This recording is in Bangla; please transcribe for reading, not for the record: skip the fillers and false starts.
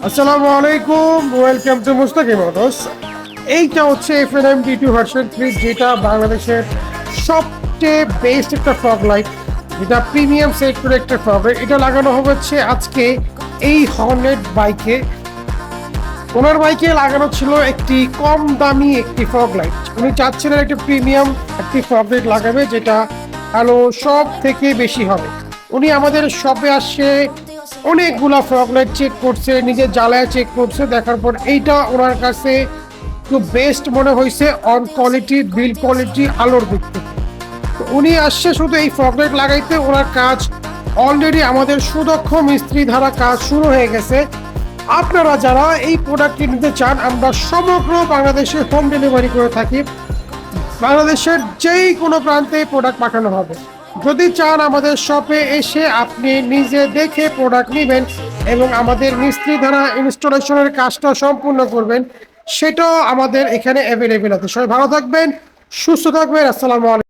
আসসালামু আলাইকুম, ওয়েলকাম টু মুস্তাকিম মোটরস। এইটা হচ্ছে FNM-D2 ভার্সন 3, যেটা বাংলাদেশের সবচেয়ে বেস্ট একটা ফগ লাইট, যেটা প্রিমিয়াম সেক্টরের একটা ফগ লাইট। এটা লাগানো হচ্ছে আজকে এই হর্নেট বাইকে। ওনার বাইকে লাগানো ছিল একটি কম দামি একটি ফগ লাইট। উনি চাচ্ছিলেন একটি প্রিমিয়াম একটি ফগ লাইট লাগাবে, যেটা আলো সব থেকে বেশি হবে। উনি আমাদের শপে আসছে, অনেকগুলা ফগ লাইট চেক করছে, নিজের জ্বালায় চেক করছে, দেখার পর এইটা ওনার কাছে খুব বেস্ট মনে হয়েছে অন কোয়ালিটি, বিল কোয়ালিটি, আলোর দিক থেকে। তো উনি আসছে শুধু এই ফগ লাইট লাগাইতে। ওনার কাজ অলরেডি আমাদের সুদক্ষ মিস্ত্রি দ্বারা কাজ শুরু হয়ে গেছে। আপনারা যারা এই প্রোডাক্টটি নিতে চান, আমরা সমগ্র বাংলাদেশে হোম ডেলিভারি করে থাকি। বাংলাদেশের যেই কোনো প্রান্তে প্রোডাক্ট পাঠানো হবে। যদি চান আমাদের শপে এসে আপনি নিজে দেখে প্রোডাক্ট নেবেন এবং আমাদের মিস্ত্রি দ্বারা ইনস্টলেশনের কাজটা সম্পূর্ণ করবেন, সেটাও আমাদের এখানে অ্যাভেলেবেল আছে। সবাই ভালো থাকবেন, সুস্থ থাকবেন। আসসালামু আলাইকুম।